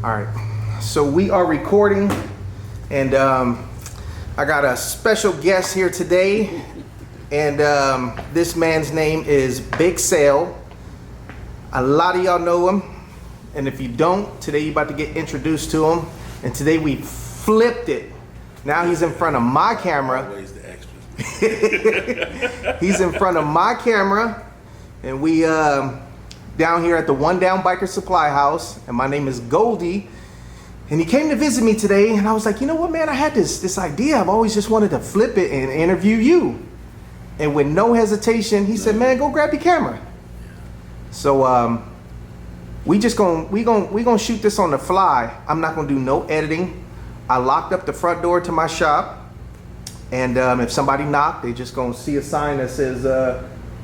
All right, so we are recording, and I got a special guest here today, and this man's name is Big Sale. A lot of y'all know him, and if you don't, today you're about to get introduced to him. And today we flipped it. Now he's in front of my camera. Always the extras. He's in front of my camera, and we down here at the One Down Biker Supply House, and my name is Goldie, and he came to visit me today, and I was like, you know what, man, I had this idea. I've always just wanted to flip it and interview you. And with no hesitation, he said, man, go grab your camera. So we gonna shoot this on the fly. I'm not gonna do no editing. I locked up the front door to my shop, and if somebody knocked, they just gonna see a sign that says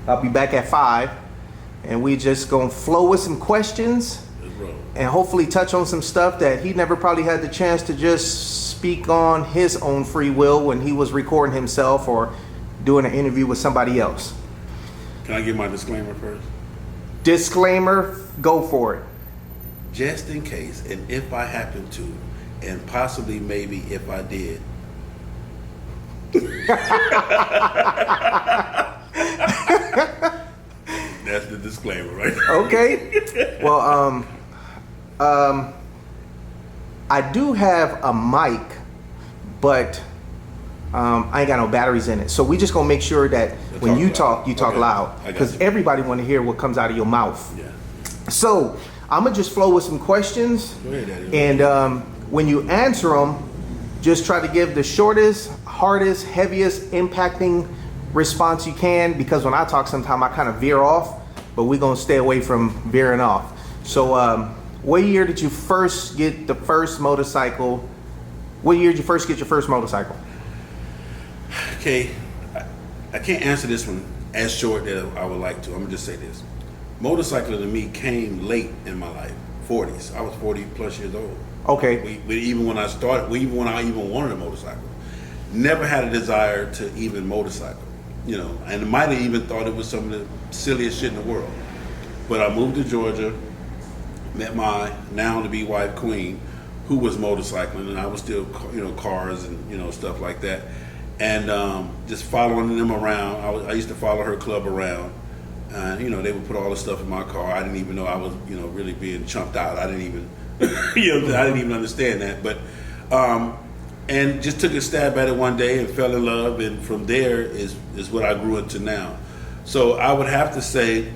I'll be back at 5. And we just gonna flow with some questions and hopefully touch on some stuff that he never probably had the chance to just speak on his own free will when he was recording himself or doing an interview with somebody else. Can I give my disclaimer first? Disclaimer, go for it. Just in case, and if I happen to, and possibly maybe if I did. That's the disclaimer, right? Okay. Well, I do have a mic, but I ain't got no batteries in it. So we just gonna make sure that when you talk, you talk loud, because everybody want to hear what comes out of your mouth. Yeah. So I'm gonna just flow with some questions, Go ahead, Daddy. and when you answer them, just try to give the shortest, hardest, heaviest, impacting response you can, because when I talk sometimes I kind of veer off, but we're gonna stay away from veering off. So what year did you first get the first motorcycle? What year did you first get your first motorcycle? Okay, I can't answer this one as short as I would like to. I'm gonna just say this. Motorcycling to me came late in my life, 40s. I was 40 plus years old. Okay. Even when I started, even when I even wanted a motorcycle, never had a desire to even motorcycle. You know, and might have even thought it was some of the silliest shit in the world. But I moved to Georgia, met my now-to-be wife, Queen, who was motorcycling, and I was still, cars and, stuff like that. And just following them around. I used to follow her club around. And, they would put all the stuff in my car. I didn't even know I was, really being chumped out. I didn't even, I didn't even understand that. But, and just took a stab at it one day and fell in love, and from there is what I grew into now. So I would have to say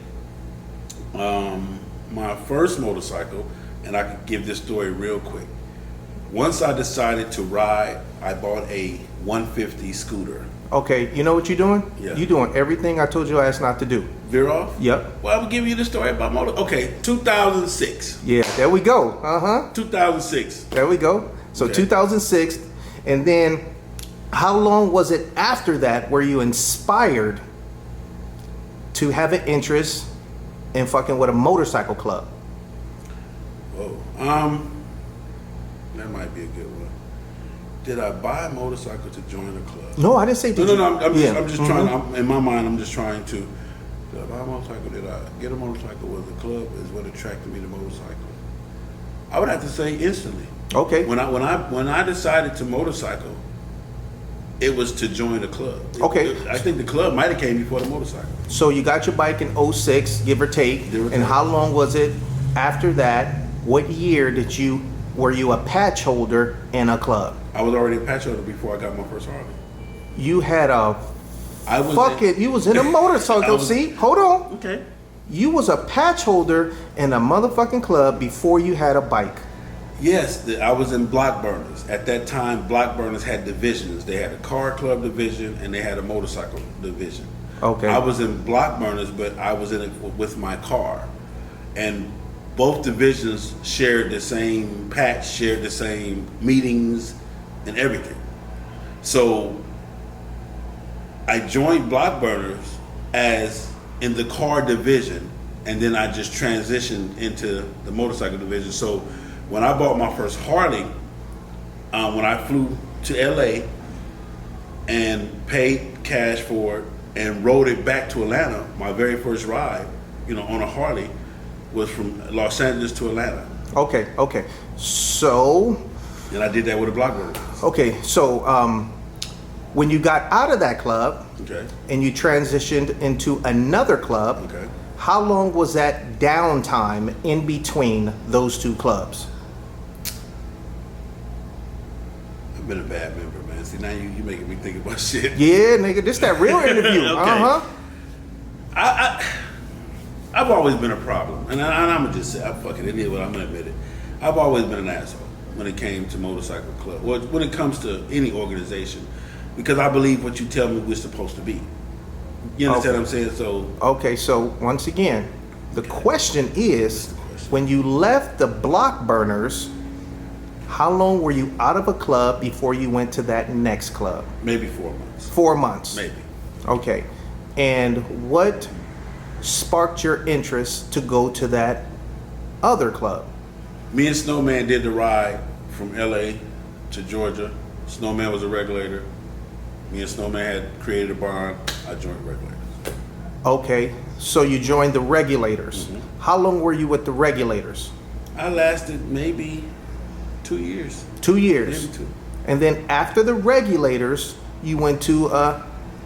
my first motorcycle, and I could give this story real quick. Once I decided to ride, I bought a 150 scooter. Okay, you know what you're doing? Yeah. You're doing everything I told your ass not to do. Veer off? Yep. Well, I will give you the story about motor. Okay, 2006. Yeah, there we go. 2006. There we go. So Okay. 2006, and then how long was it after that where you inspired to have an interest in fucking with a motorcycle club? Whoa. That might be a good one. Did I buy a motorcycle to join a club? No, I didn't say did you. No. I'm just trying. Mm-hmm. In my mind, I'm just trying to. Did I buy a motorcycle? Did I get a motorcycle? Was the club is what attracted me to motorcycle? I would have to say instantly. Okay. When I decided to motorcycle, it was to join a club. Okay. I think the club might have came before the motorcycle. So you got your bike in 06, give or take. Give or And take. how long was it after that? What year were you a patch holder in a club? I was already a patch holder before I got my first Harley. You had a you was in a motorcycle. See, hold on. Okay. You was a patch holder in a motherfucking club before you had a bike. Yes, I was in block burners. At that time, block burners had divisions. They had a car club division and they had a motorcycle division. Okay. I was in block burners, but I was in it with my car. And both divisions shared the same patch, shared the same meetings and everything. So I joined block burners as in the car division, and then I just transitioned into the motorcycle division. So when I bought my first Harley, when I flew to LA and paid cash for it and rode it back to Atlanta, my very first ride, on a Harley, was from Los Angeles to Atlanta. Okay. So, And I did that with a Blockburner. okay. So, when you got out of that club Okay. and you transitioned into another club, Okay. how long was that downtime in between those two clubs? I've been a bad member, man. See, now you making me think about shit. Yeah, nigga, this that real interview. Okay. I've always been a problem, and I'm gonna just say, fuck it, it is what I'm gonna admit it. I've always been an asshole when it came to motorcycle club, or when it comes to any organization, because I believe what you tell me we're supposed to be. You understand what I'm saying? So Okay, so once again, the question is, when you left the Block Burners, how long were you out of a club before you went to that next club? maybe 4 months, 4 months. maybe. Okay. And what sparked your interest to go to that other club? Me and Snowman did the ride from LA to Georgia. Snowman was a regulator. Me and Snowman had created a bond. I joined regulators. Okay, so you joined the Regulators. Mhm. How long were you with the Regulators? I lasted maybe 2 years. 2 years. Maybe 2. And then after the Regulators, you went to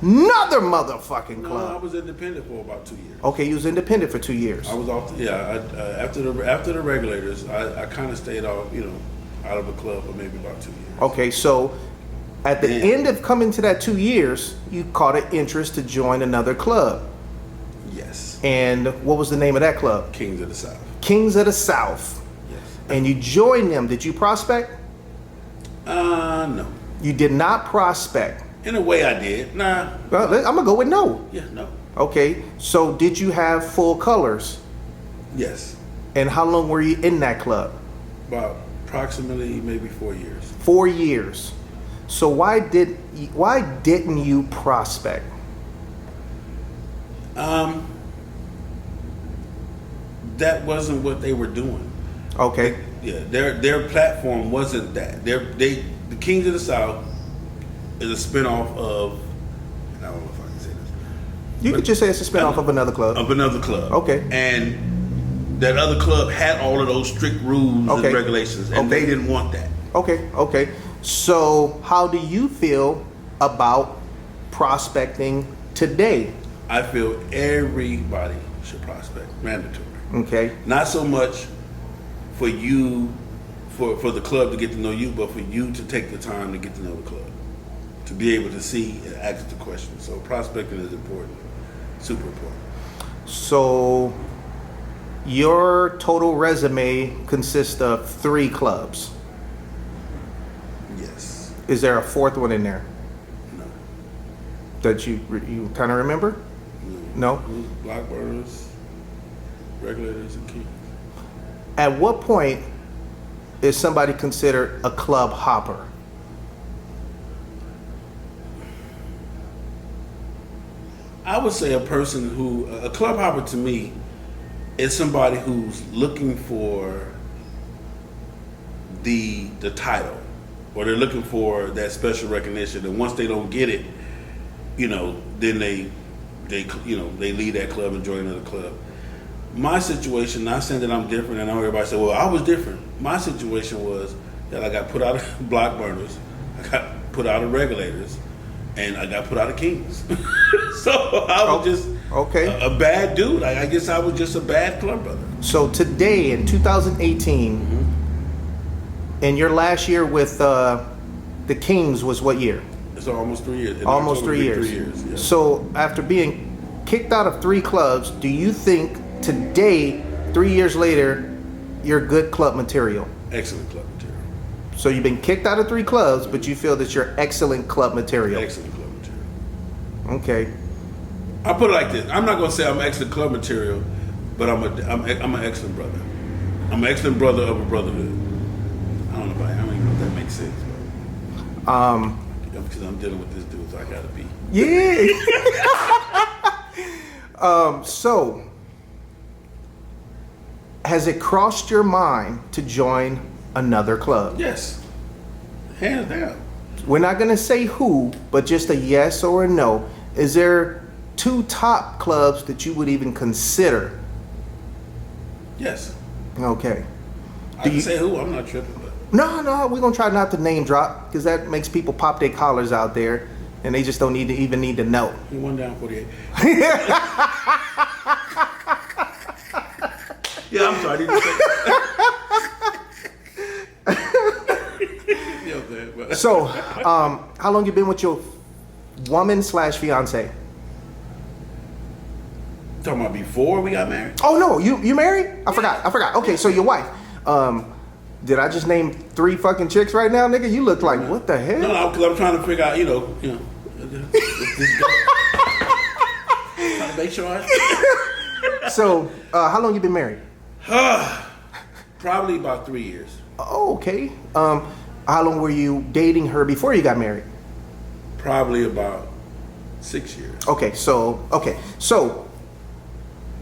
another motherfucking No, I club. was independent for about 2 years. Okay, you was independent for 2 years. I was off. After the regulators, I kind of stayed off. Out of a club for maybe about 2 years. Okay, so at the Yeah. end of coming to that 2 years, you caught an interest to join another club. Yes. And what was the name of that club? Kings of the South. Kings of the South. Yes. And you joined them. Did you prospect? No. You did not prospect. In a way, I did. Nah. Well, I'm gonna go with no. Yeah. No. Okay, so did you have full colors? Yes. And how long were you in that club? About approximately maybe 4 years. 4 years. So why didn't you prospect? That wasn't what they were doing. Okay. Yeah. Their platform wasn't that. The Kings of the South is a spinoff of. I don't know if I can say this. You could just say it's a spinoff of another club. Of another club. Okay. And that other club had all of those strict rules Okay. and regulations, and Okay. they didn't want that. Okay. So how do you feel about prospecting today? I feel everybody should prospect, mandatory. Okay. Not so much for you, for the club to get to know you, but for you to take the time to get to know the club, to be able to see and ask the questions. So prospecting is important, super important. So your total resume consists of 3 clubs. Yes. Is there a 4th one in there No. that you kind of remember? No? Blockburners, regulators, and kings. At what point is somebody considered a club hopper? I would say a club hopper to me is somebody who's looking for the title, or they're looking for that special recognition, and once they don't get it, then they leave that club and join another club. My situation, not saying that I'm different, and I know everybody say, well, I was different. My situation was that I got put out of Block Burners, I got put out of Regulators, and I got put out of Kings. So I was just a bad dude. I guess I was just a bad club brother. So today in 2018, and your last year with the Kings was what year? It's almost 3 years. In Almost October, 3 years. 3 years. Yeah. So after being kicked out of 3 clubs, do you think today, 3 years later, you're good club material? Excellent club material. So you've been kicked out of 3 clubs, but you feel that you're excellent club material. Excellent club material. Okay. I put it like this. I'm not going to say I'm excellent club material, but I'm an excellent brother. I'm an excellent brother of a brotherhood. I don't even know if that makes sense. But because I'm dealing with this dude, so I got to be. Yeah. So, has it crossed your mind to join another club? Yes. Hands down. We're not going to say who, but just a yes or a no. Is there 2 top clubs that you would even consider? Yes. Okay. I can say who. I'm not tripping, but No, we're gonna try not to name drop because that makes people pop their collars out there, and they just don't need to know. he won down 48. Yeah, I'm sorry. I didn't say that. So, how long you been with your woman/fiance? Talking about before we got married? Oh no, you married? I forgot. Okay, so your wife. Did I just name 3 fucking chicks right now, nigga? You look like what the hell? No, because I'm trying to figure out, this guy. Trying to make sure So, how long you been married? Probably about 3 years. Oh, okay. How long were you dating her before you got married? Probably about 6 years. Okay, so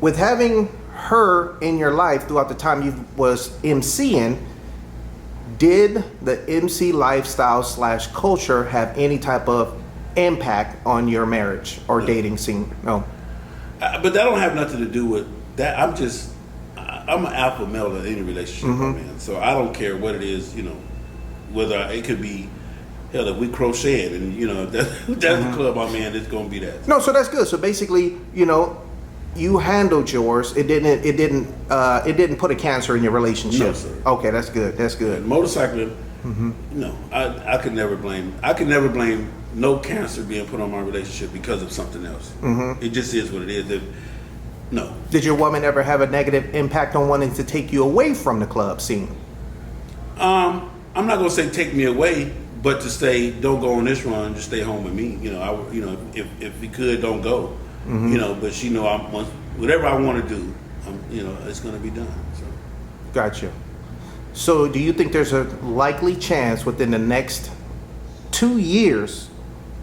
with having her in your life throughout the time you was MCing, did the MC lifestyle / culture have any type of impact on your marriage or dating scene? No. But that don't have nothing to do with that. I'm an alpha male in any relationship, man. So I don't care what it is, whether it could be, hell, if we crocheted and, that's the club I'm in, it's going to be that. No, so that's good. So basically, you handled yours. It didn't put a cancer in your relationship. No, sir. Okay, that's good. That's good. And motorcycling, I could never blame no cancer being put on my relationship because of something else. It just is what it is. No. Did your woman ever have a negative impact on wanting to take you away from the club scene? I'm not gonna say take me away, but to say don't go on this run, just stay home with me. If you could, don't go. But whatever I want to do, it's gonna be done. So. Gotcha. So, do you think there's a likely chance within the next 2 years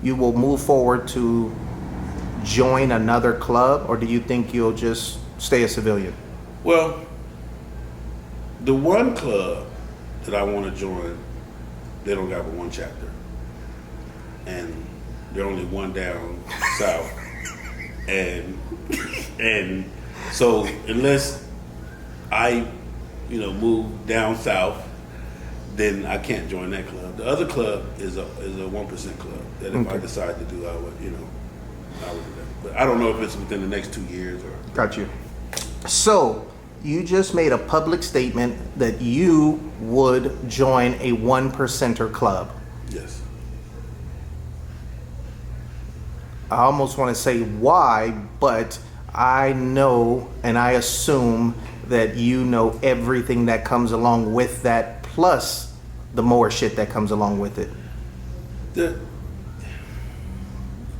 you will move forward to join another club, or do you think you'll just stay a civilian? Well, the one club that I want to join, they don't got but one chapter, and they're only one down south, and so unless I, move down south, then I can't join that club. The other club is a 1% club that if I decide to do, I would do that. But I don't know if it's within the next 2 years or. Got you. So you just made a public statement that you would join a 1%er club. Yes. I almost want to say why, but I know and I assume that you know everything that comes along with that, plus the more shit that comes along with it.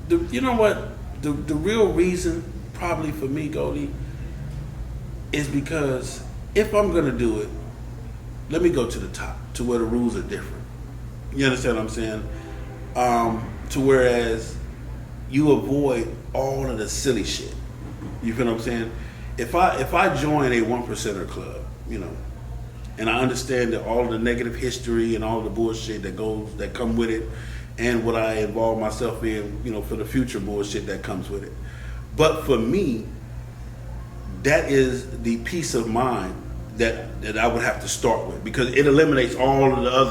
You know what? The real reason probably for me, Goldie, is because if I'm gonna do it, let me go to the top, to where the rules are different. You understand what I'm saying? To whereas you avoid all of the silly shit. You feel what I'm saying? If I join a 1%er club, and I understand that all of the negative history and all of the bullshit that come with it, and what I involve myself in, for the future bullshit that comes with it. But for me, that is the peace of mind that I would have to start with, because it eliminates all of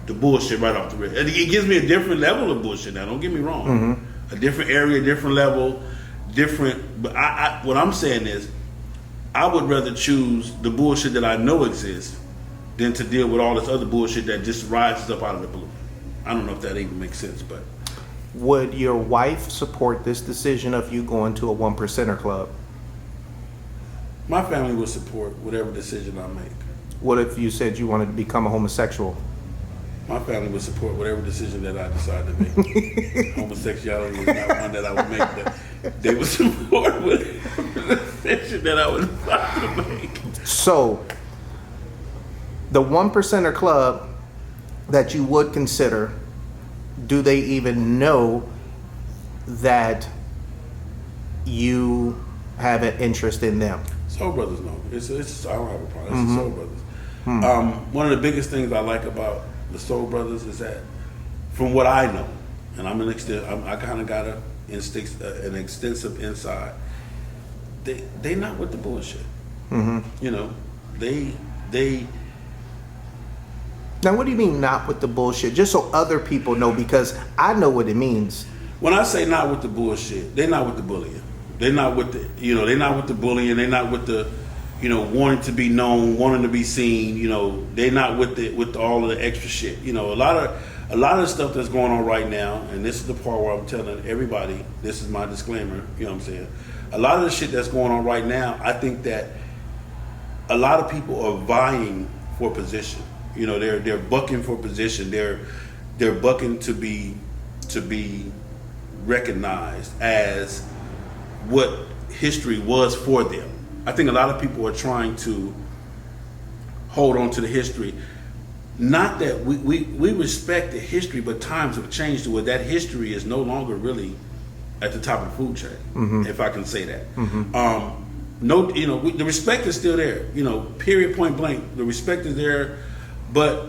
the bullshit right off the rip. And it gives me a different level of bullshit now, don't get me wrong. A different area, different level, but what I'm saying is, I would rather choose the bullshit that I know exists than to deal with all this other bullshit that just rises up out of the blue. I don't know if that even makes sense, but. Would your wife support this decision of you going to a 1%er club? My family would support whatever decision I make. What if you said you wanted to become a homosexual? My family would support whatever decision that I decide to make. Homosexuality is not one that I would make, but they would support whatever decision that I would decide to make. So, the 1%er club that you would consider, do they even know that you have an interest in them? Soul Brothers know. I don't have a problem. It's Soul Brothers. One of the biggest things I like about the Soul Brothers is that, from what I know, and I kind of got an extensive insight. They not with the bullshit. They Now, what do you mean not with the bullshit? Just so other people know, because I know what it means. When I say not with the bullshit, they're not with the bullying. They're not with the, they're not with the bullying. They're not with the, wanting to be known, wanting to be seen. They're not with all of the extra shit. A lot of the stuff that's going on right now, and this is the part where I'm telling everybody, this is my disclaimer. You know what I'm saying? A lot of the shit that's going on right now, I think that a lot of people are vying for position. They're bucking for position. They're bucking to be recognized as what history was for them. I think a lot of people are trying to hold on to the history. Not that we respect the history, but times have changed to where that history is no longer really at the top of the food chain, if I can say that. The respect is still there. Period, point blank. The respect is there, but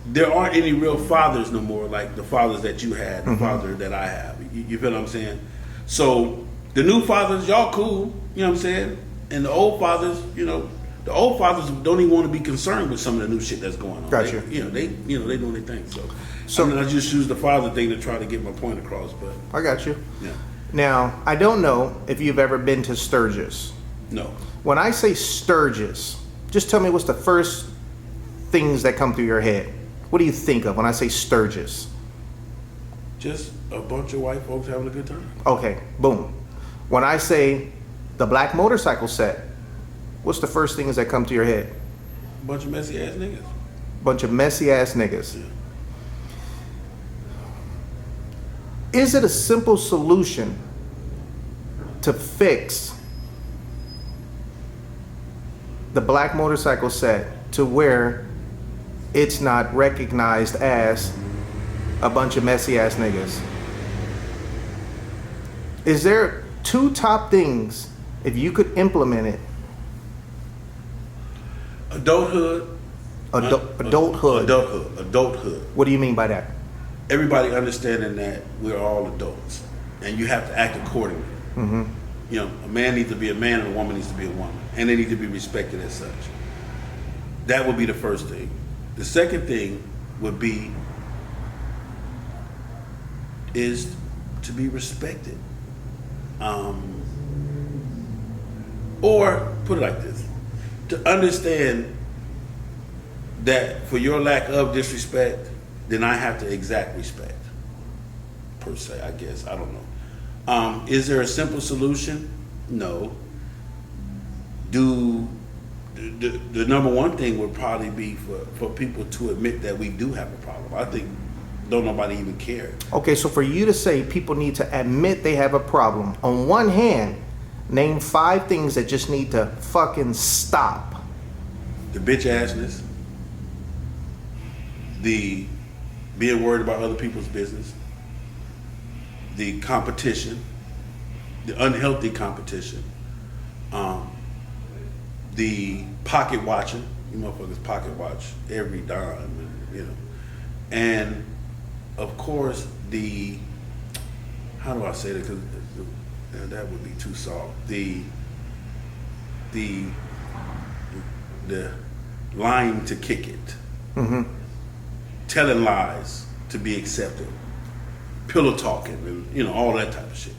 there aren't any real fathers no more, like the fathers that you had, the father that I have. You feel what I'm saying? So the new fathers, y'all cool. You know what I'm saying? And the old fathers, the old fathers don't even want to be concerned with some of the new shit that's going on. Gotcha. They doing their thing. So I just use the father thing to try to get my point across. But I got you. Yeah. Now, I don't know if you've ever been to Sturgis. No. When I say Sturgis, just tell me what's the first things that come through your head. What do you think of when I say Sturgis? Just a bunch of white folks having a good time. Okay, boom. When I say the black motorcycle set, what's the first things that come to your head? A bunch of messy ass niggas. Bunch of messy ass niggas. Yeah. Is it a simple solution to fix the black motorcycle set to where it's not recognized as a bunch of messy ass niggas? Is there two top things, if you could implement it? Adulthood. Adulthood. What do you mean by that? Everybody understanding that we're all adults, and you have to act accordingly. A man needs to be a man, and a woman needs to be a woman, and they need to be respected as such. That would be the first thing. The second thing would be is to be respected, or put it like this: to understand that for your lack of disrespect, then I have to exact respect, per se, I guess. I don't know. Is there a simple solution? No. The number one thing would probably be for people to admit that we do have a problem. I think don't nobody even care. Okay, so for you to say people need to admit they have a problem, on one hand, name 5 things that just need to fucking stop. The bitch assness, the being worried about other people's business, the competition, the unhealthy competition, the pocket watching. You motherfuckers pocket watch every dime, and of course how do I say that? Because that would be too soft. The lying to kick it. Telling lies to be accepted, pillow talking, and all that type of shit.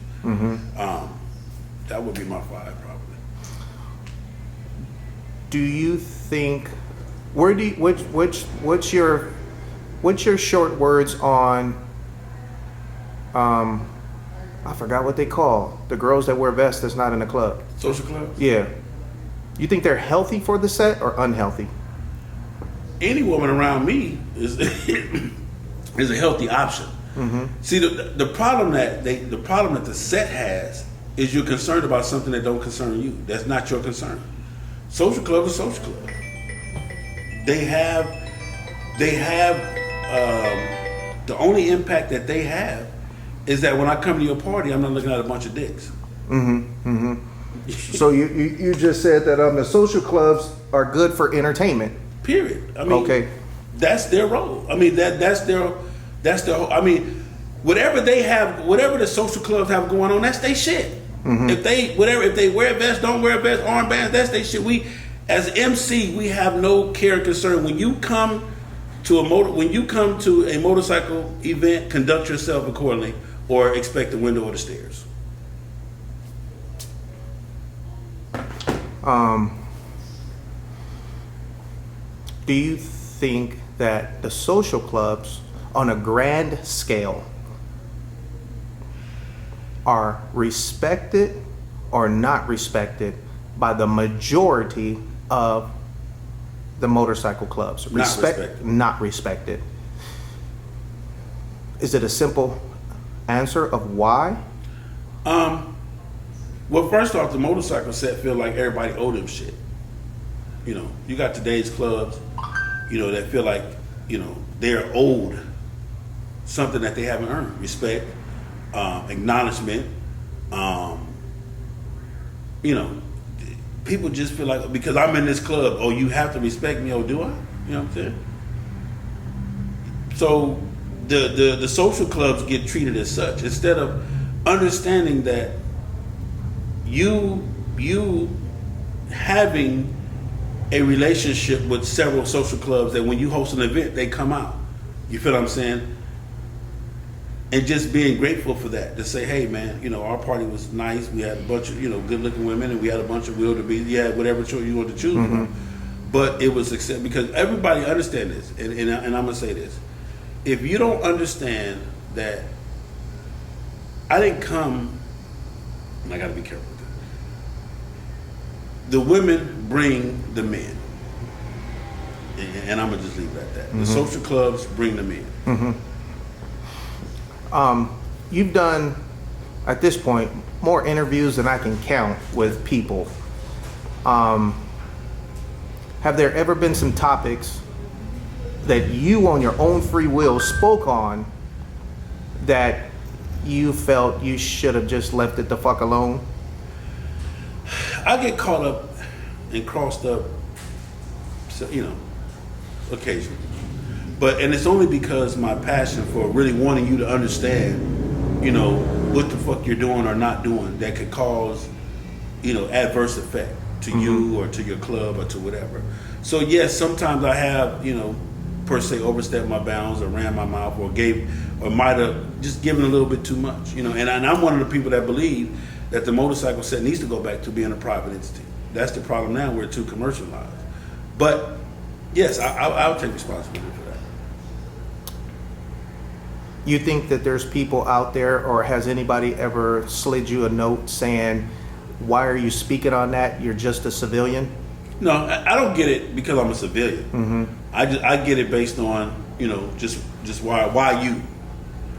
That would be my 5 probably. Do you think what's your short words on I forgot what they call the girls that wear vests that's not in the club? Social clubs? Yeah. You think they're healthy for the set or unhealthy? Any woman around me is a healthy option. See, the problem that the set has is you're concerned about something that don't concern you. That's not your concern. Social club is social club. They have the only impact that they have is that when I come to your party, I'm not looking at a bunch of dicks. So you just said that the social clubs are good for entertainment. Period. I mean, okay, that's their role. I mean, that's their. I mean, whatever they have, whatever the social clubs have going on, that's their shit. If they wear vests, don't wear vests, armbands, that's their shit. We, as MC, we have no care and concern. When you come When you come to a motorcycle event, conduct yourself accordingly, or expect the window or the stairs. Do you think that the social clubs on a grand scale are respected or not respected by the majority of the motorcycle clubs? Not respected. Is it a simple answer of why? Well, first off, the motorcycle set feel like everybody owe them shit. You know, you got today's clubs, you know, that feel like, you know, they're owed something that they haven't earned. Respect, acknowledgement, you know, people just feel like, because I'm in this club, oh, you have to respect me, oh, do I? You know what I'm saying? So the social clubs get treated as such, instead of understanding that you having a relationship with several social clubs, that when you host an event, they come out. You feel what I'm saying? And just being grateful for that, to say, hey man, you know, our party was nice. We had a bunch of, you know, good looking women, and we had a bunch of wildebeest. You had whatever choice you want to choose from. But it was accept, because everybody understand this, and I'm gonna say this. If you don't understand that I didn't come, and I gotta be careful with this. The women bring the men. And I'm gonna just leave it at that. The social clubs bring the men. You've done, at this point, more interviews than I can count with people. Have there ever been some topics that you on your own free will spoke on that you felt you should have just left it the fuck alone? I get caught up and crossed up, you know, occasionally. And it's only because my passion for really wanting you to understand, you know, what the fuck you're doing or not doing that could cause, you know, adverse effect to you or to your club or to whatever. So yes, sometimes I have, you know, per se overstepped my bounds or ran my mouth or might have just given a little bit too much, you know. And I'm one of the people that believe that the motorcycle set needs to go back to being a private entity. That's the problem now. We're too commercialized. But yes, I'll take responsibility for that. You think that there's people out there, or has anybody ever slid you a note saying, why are you speaking on that? You're just a civilian? No, I don't get it because I'm a civilian. I get it based on, you know, just why you,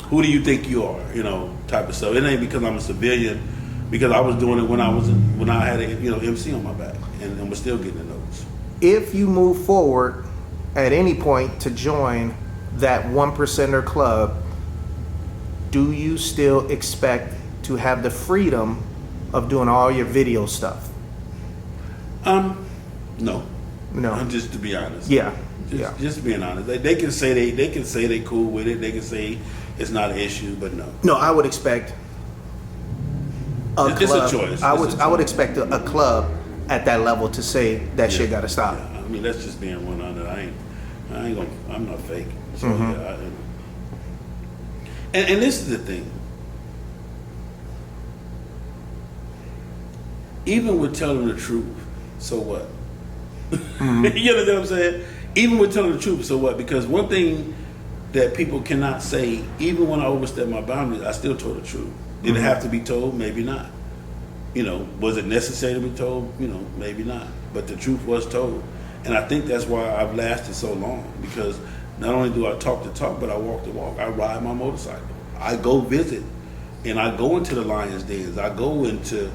who do you think you are, you know, type of stuff. It ain't because I'm a civilian, because I was doing it when I had a, you know, MC on my back, and was still getting the notes. If you move forward at any point to join that 1%er club, do you still expect to have the freedom of doing all your video stuff? No. No. Just to be honest. Yeah. Just being honest. They can say they cool with it. They can say it's not an issue, but no. No, I would expect It's a choice. I would expect a club at that level to say that shit gotta stop. Yeah. I mean, that's just being run under. I'm not fake. So and this is the thing. Even with telling the truth, so what? You know what I'm saying? Even with telling the truth, so what? Because one thing that people cannot say, even when I overstepped my boundaries, I still told the truth. Did it have to be told? Maybe not. You know, was it necessary to be told? You know, maybe not. But the truth was told. And I think that's why I've lasted so long, because not only do I talk the talk, but I walk the walk. I ride my motorcycle. I go visit, and I go into the Lions Dens. I go into,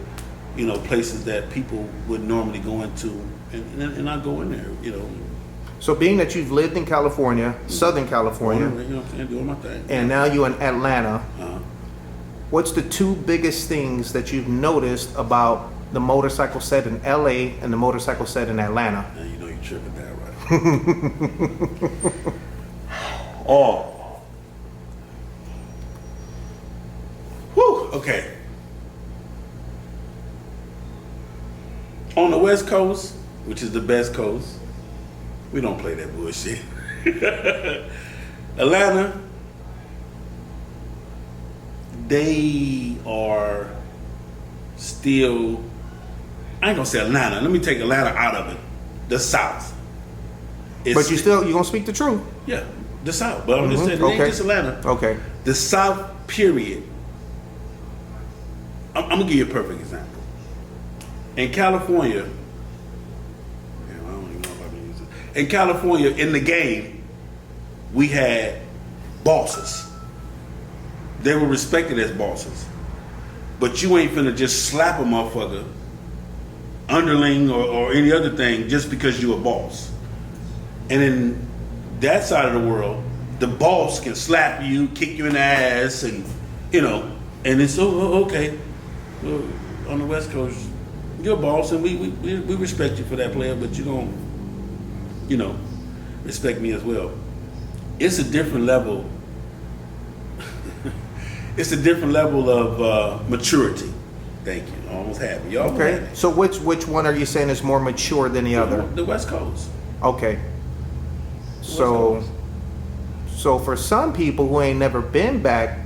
you know, places that people would normally go into, and I go in there, you know. So being that you've lived in California, Southern California, you know what I'm saying, doing my thing. And now you're in Atlanta, what's the two biggest things that you've noticed about the motorcycle set in LA and the motorcycle set in Atlanta? Now you know you're tripping there, right? Oh. Whew, okay. On the West Coast, which is the best coast, we don't play that bullshit. Atlanta, they are still, I ain't gonna say Atlanta. Let me take Atlanta out of it. The South. But you gonna speak the truth. Yeah, the South. But I'm just saying, it ain't just Atlanta. Okay. The South, period. I'm gonna give you a perfect example. In California, man, I don't even know if I can use it. In California, in the game, we had bosses. They were respected as bosses. But you ain't finna just slap a motherfucker, underling or any other thing, just because you a boss. And in that side of the world, the boss can slap you, kick you in the ass, and and it's okay. Well, on the West Coast, you're a boss, and we respect you for that, player, but you don't, respect me as well. It's a different level. It's a different level of maturity. Thank you. I almost had it. Y'all okay. had it. So which one are you saying is more mature than the other? The West Coast. Okay. So for some people who ain't never been back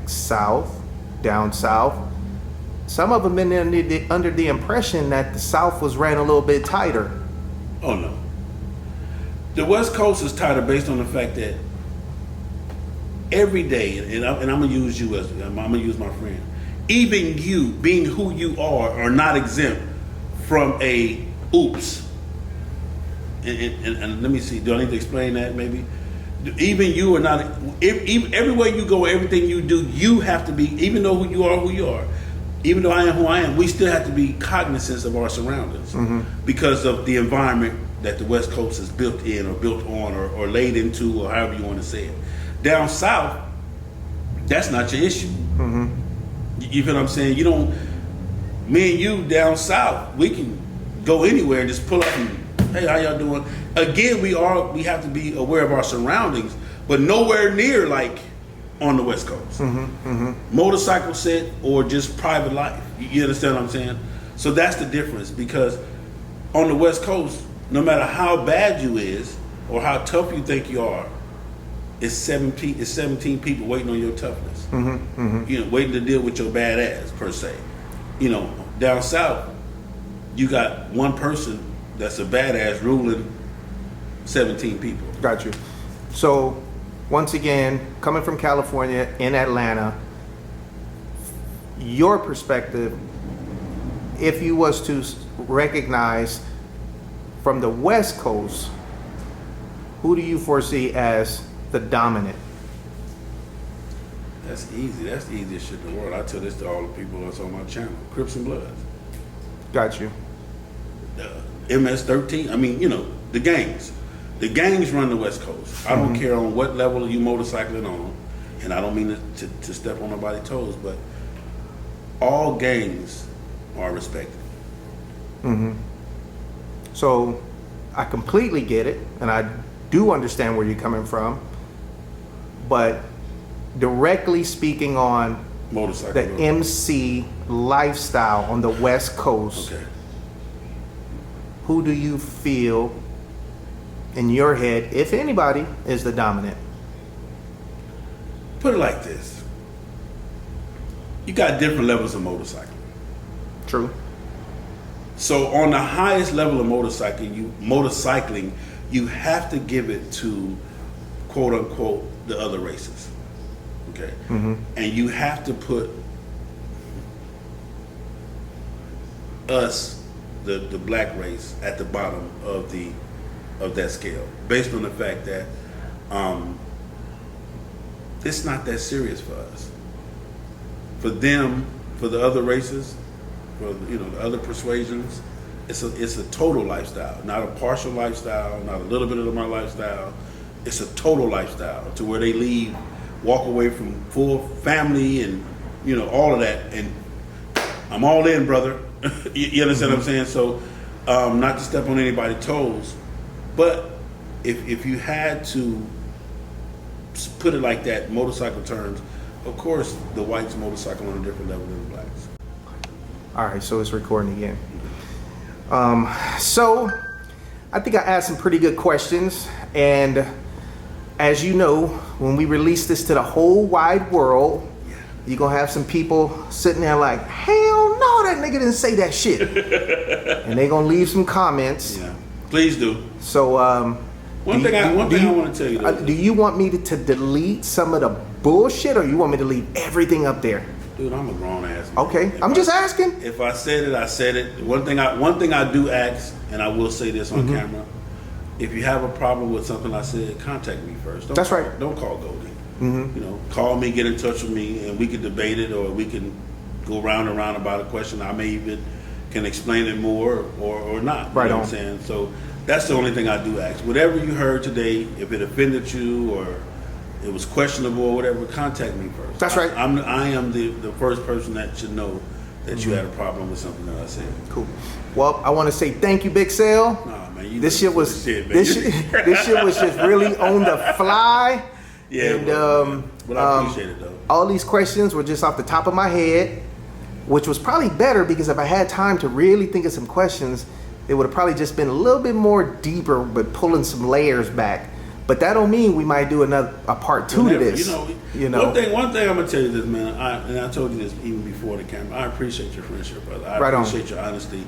down south, some of them been under the impression that the South was ran a little bit tighter. Oh no. The West Coast is tighter based on the fact that every day, and I'm gonna use you as I'm gonna use my friend. Even you, being who you are not exempt from a oops. And let me see. Do I need to explain that? Maybe. Even you are not. Everywhere you go, everything you do, you have to be. Even though who you are. Even though I am who I am, we still have to be cognizant of our surroundings because of the environment that the West Coast is built in, or built on, or laid into, or however you want to say it. Down south, that's not your issue. You feel what I'm saying? You don't. Me and you down south, we can go anywhere and just pull up and, hey, how y'all doing? Again, we have to be aware of our surroundings, but nowhere near like on the West Coast. Motorcycle set or just private life. You understand what I'm saying? So that's the difference, because on the West Coast, no matter how bad you is or how tough you think you are, it's 17 people waiting on your toughness. Waiting to deal with your bad ass, per se. Down south, you got one person that's a badass ruling 17 people. Got you. So, once again, coming from California in Atlanta, your perspective, if you was to recognize from the West Coast, who do you foresee as the dominant? That's easy. That's the easiest shit in the world. I tell this to all the people that's on my channel. Crips and Bloods. Got you. MS-13. I mean, the gangs. The gangs run the West Coast. I don't care on what level you motorcycling on, and I don't mean to step on nobody's toes, but all gangs are respected. So I completely get it, and I do understand where you're coming from, but directly speaking on Motorcycle the MC lifestyle on the West Coast, okay. Who do you feel in your head, if anybody, is the dominant? Put it like this. You got different levels of motorcycling. True. So on the highest level of motorcycling, you have to give it to, quote unquote, the other races. Okay? And you have to put us, the black race, at the bottom of that scale, based on the fact that it's not that serious for us. For them, for the other races, for the other persuasions, it's a total lifestyle, not a partial lifestyle, not a little bit of my lifestyle. It's a total lifestyle to where they walk away from full family and all of that, and I'm all in, brother. You understand what I'm saying? So, not to step on anybody's toes, but if you had to put it like that, motorcycle terms, of course, the whites motorcycle on a different level than the blacks. All right, so it's recording again. So I think I asked some pretty good questions, and as you know, when we release this to the whole wide world, you're going to have some people sitting there like, hell no, that nigga didn't say that shit. And they're going to leave some comments. Yeah, please do. So, one thing I want to tell you, though, do you want me to delete some of the bullshit, or you want me to leave everything up there? Dude, I'm a grown ass man. Okay, I'm just asking. If I said it, I said it. One thing I do ask, and I will say this on camera: if you have a problem with something I said, contact me first. That's right. Don't call Goldie. You know, call me, get in touch with me, and we can debate it, or we can go round and round about a question. I may even can explain it more or not. Right you know on. what I'm saying? So that's the only thing I do ask. Whatever you heard today, if it offended you or it was questionable or whatever, contact me first. That's right. I am the first person that should know that you had a problem with something that I said. Cool. Well, I want to say thank you, Big Sale. Nah, man, This shit was man. this shit was just really on the fly. Yeah, And but I appreciate it though. all these questions were just off the top of my head, which was probably better because if I had time to really think of some questions, it would have probably just been a little bit more deeper, but pulling some layers back. But that don't mean we might do a part two to this. You know. One thing I'm gonna tell you this, man. I told you this even before the camera. I appreciate your friendship, brother. I appreciate your honesty.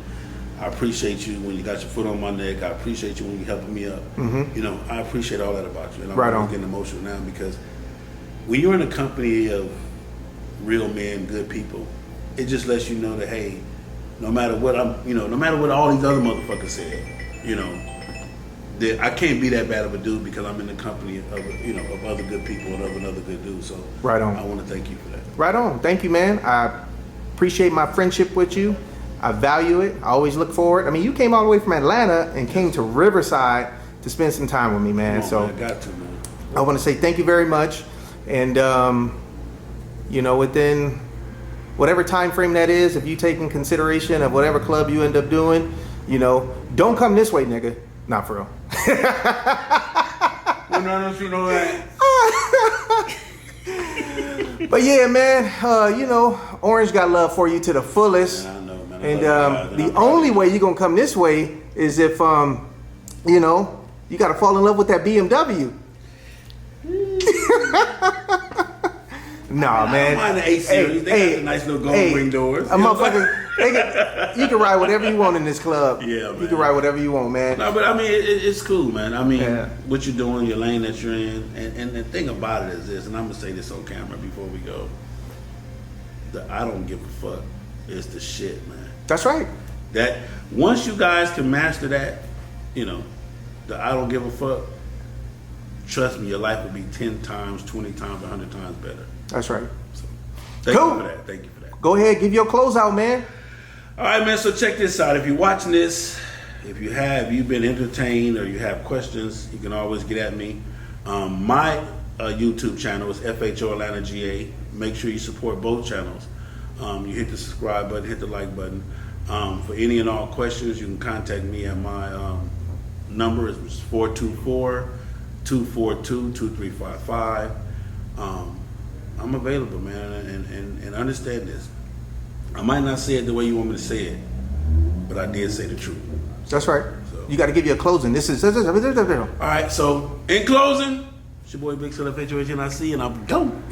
I appreciate you when you got your foot on my neck. I appreciate you when you helping me up. You know, I appreciate all that about you. And I'm getting emotional now because when you're in a company of real men, good people, it just lets you know that, hey, no matter what no matter what all these other motherfuckers said, you know, that I can't be that bad of a dude because I'm in the company of of other good people and of another good dude. So right on. I want to thank you for that. Right on. Thank you, man. I appreciate my friendship with you. I value it. I always look forward. I mean, you came all the way from Atlanta and came to Riverside to spend some time with me, man. Come on, so man. I got to, man. I want to say thank you very much. And within whatever time frame that is, if you take in consideration of whatever club you end up doing, don't come this way, nigga. Not for real. Well, no, you know that. But yeah, man, Orange got love for you to the fullest. Man, I know, man. And the only way you're gonna come this way is if you gotta fall in love with that BMW. Nah, man. I don't mind the 8 Series. They got the nice little gold ring doors. A motherfucker, you can ride whatever you want in this club. Yeah, man. You can ride whatever you want, man. No, but I mean, it's cool, man. I mean, what you're doing, your lane that you're in, and the thing about it is this, and I'm gonna say this on camera before we go. The I don't give a fuck is the shit, man. That's right. That once you guys can master that, the I don't give a fuck. Trust me, your life will be 10 times, 20 times, 100 times better. That's right. So, thank you for that. Thank you for that. Go ahead, give your closeout, man. All right, man. So check this out. If you're watching this, if you've been entertained or you have questions, you can always get at me. My YouTube channel is FHO Atlanta GA. Make sure you support both channels. You hit the subscribe button, hit the like button. For any and all questions, you can contact me at my number is 424-242-2355. I'm available, man, and understand this. I might not say it the way you want me to say it, but I did say the truth. That's right. So. You got to give you a closing. This is. All right, so in closing, it's your boy Big Sell FHOHNIC, and I'm gone.